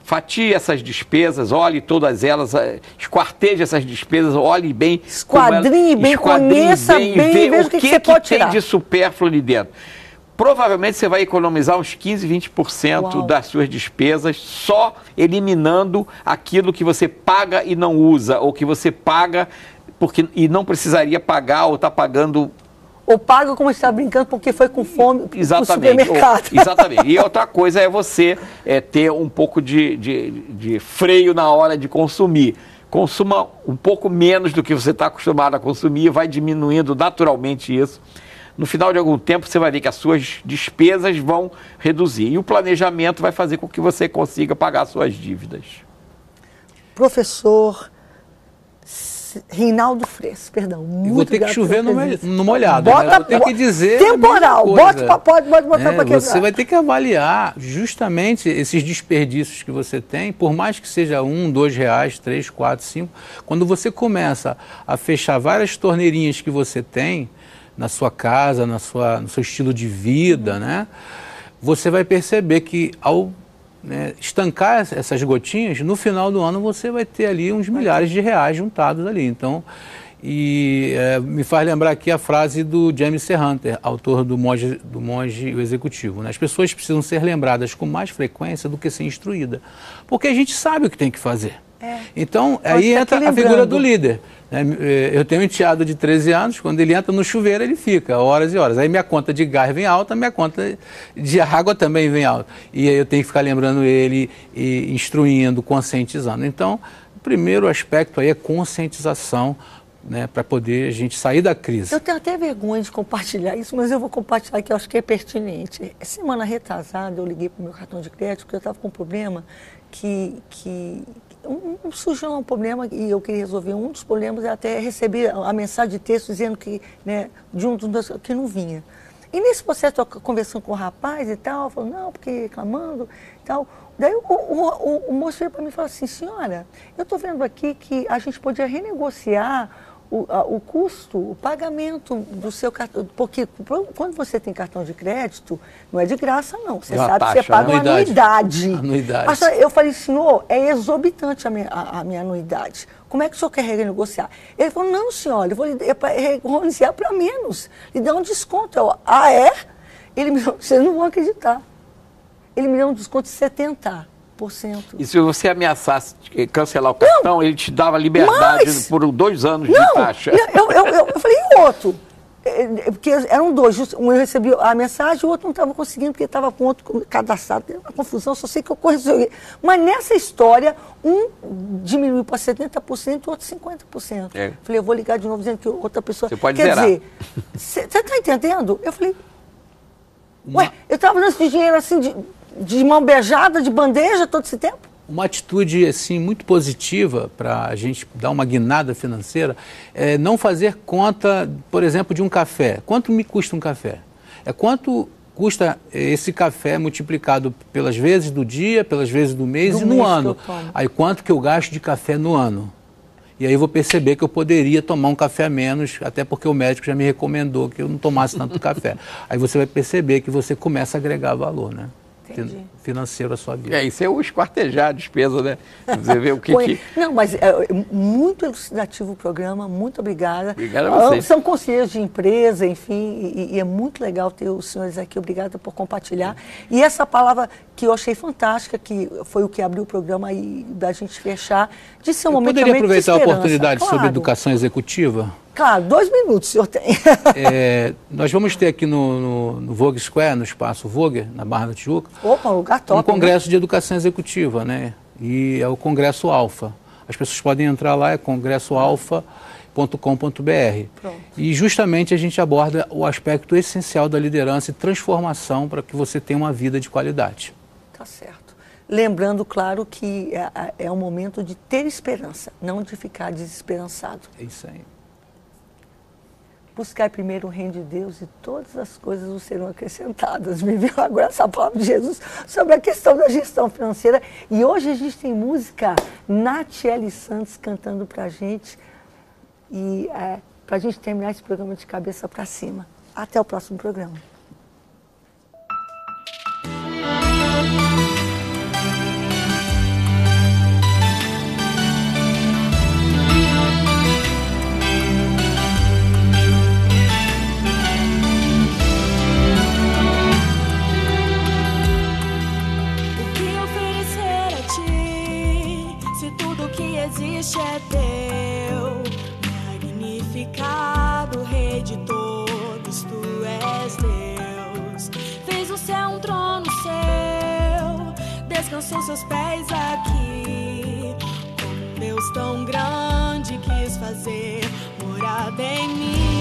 Fatie essas despesas, olhe todas elas, esquarteje essas despesas, olhe bem. Esquadrinhe bem, conheça bem, veja o que você pode tirar. Tem de supérfluo ali dentro. Provavelmente você vai economizar uns 15, 20% das suas despesas só eliminando aquilo que você paga e não usa, ou que você paga e não precisaria pagar ou está pagando... Ou paga como está brincando porque foi com fome no supermercado. Exatamente. E outra coisa é você ter um pouco de freio na hora de consumir. consuma um pouco menos do que você está acostumado a consumir, vai diminuindo naturalmente isso. No final de algum tempo, você vai ver que as suas despesas vão reduzir. E o planejamento vai fazer com que você consiga pagar suas dívidas. Professor Reinaldo Freixo, perdão. Eu vou ter que chover no molhado. Bota, né? Eu vou ter que dizer. temporal, pode botar para quebrar. Você vai ter que avaliar justamente esses desperdícios que você tem, por mais que seja R$1, R$2, 3, 4, 5. Quando você começa a fechar várias torneirinhas que você tem na sua casa, no seu estilo de vida, né? Você vai perceber que ao estancar essas gotinhas, no final do ano você vai ter ali uns milhares de reais juntados ali. Então, me faz lembrar aqui a frase do James C. Hunter, autor do Monge e o Executivo. Né? As pessoas precisam ser lembradas com mais frequência do que ser instruídas, porque a gente sabe o que tem que fazer. Então, aí entra a figura do líder. Eu tenho um enteado de 13 anos, quando ele entra no chuveiro, ele fica horas e horas. Aí minha conta de gás vem alta, minha conta de água também vem alta. E aí eu tenho que ficar lembrando ele, e instruindo, conscientizando. Então, o primeiro aspecto aí é conscientização, né, para poder a gente sair da crise. Eu tenho até vergonha de compartilhar isso, mas eu vou compartilhar que eu acho que é pertinente. Semana retrasada, eu liguei para o meu cartão de crédito, porque eu estava com um problema surgiu um problema e eu queria resolver um dos problemas, e até recebi a mensagem de texto dizendo que, né, de um dos meus, que não vinha. E nesse processo, eu conversando com o rapaz e tal, falando, não, porque reclamando e tal. Daí o moço veio para mim e falou assim, senhora, eu estou vendo aqui que a gente podia renegociar o custo, o pagamento do seu cartão, porque quando você tem cartão de crédito, não é de graça não, você sabe que você paga uma anuidade. Eu falei, senhor, é exorbitante a minha anuidade, como é que o senhor quer renegociar? Ele falou, não senhora, eu vou renegociar para menos, lhe dar um desconto. Eu, é? Vocês não vão acreditar, ele me deu um desconto de 70%. E se você ameaçasse cancelar o cartão, ele te dava liberdade por 2 anos de taxa? Eu falei, e o outro? Porque eram dois, um eu recebi a mensagem, o outro não estava conseguindo, porque estava com outro cadastrado, teve uma confusão, só sei que eu corrigi. Mas nessa história, um diminuiu para 70% e o outro 50%. Falei, eu vou ligar de novo dizendo que outra pessoa... Você pode Quer zerar. dizer, você está entendendo? Eu falei, ué, eu estava dando esse dinheiro assim de mão beijada, de bandeja, todo esse tempo? Uma atitude assim, muito positiva para a gente dar uma guinada financeira é não fazer conta, por exemplo, de um café. Quanto me custa um café? Quanto custa esse café multiplicado pelas vezes do dia, pelas vezes do mês e no ano. Aí quanto que eu gasto de café no ano? E aí eu vou perceber que eu poderia tomar um café a menos, até porque o médico já me recomendou que eu não tomasse tanto café. Aí você vai perceber que você começa a agregar valor, né? Financeiro à sua vida. Isso é o esquartejar a despesa, né? Você vê o que... Não, mas muito elucidativo o programa, muito obrigada. Obrigado a vocês. São conselheiros de empresa, enfim, e é muito legal ter os senhores aqui, obrigada por compartilhar. E essa palavra que eu achei fantástica, que foi o que abriu o programa e da gente fechar, de ser um momento poderia aproveitar a oportunidade claro. sobre educação executiva? Claro, 2 minutos o senhor tem. Nós vamos ter aqui no Vogue Square, no Espaço Vogue, na Barra da Tijuca, um lugar top, um congresso de educação executiva, né? E é o Congresso Alfa. As pessoas podem entrar lá, é congressoalfa.com.br. E justamente a gente aborda o aspecto essencial da liderança e transformação para que você tenha uma vida de qualidade. Tá certo. Lembrando, claro, que é um momento de ter esperança, não de ficar desesperançado. É isso aí. Buscar primeiro o reino de Deus e todas as coisas vos serão acrescentadas. Me veio agora essa palavra de Jesus sobre a questão da gestão financeira. E hoje a gente tem música, Natiele Santos cantando pra gente. E pra gente terminar esse programa de cabeça para cima. Até o próximo programa. Existe é teu, magnificado Rei de todos, tu és Deus. Fez o céu um trono seu, descansou seus pés aqui, como Deus tão grande quis fazer morada em mim.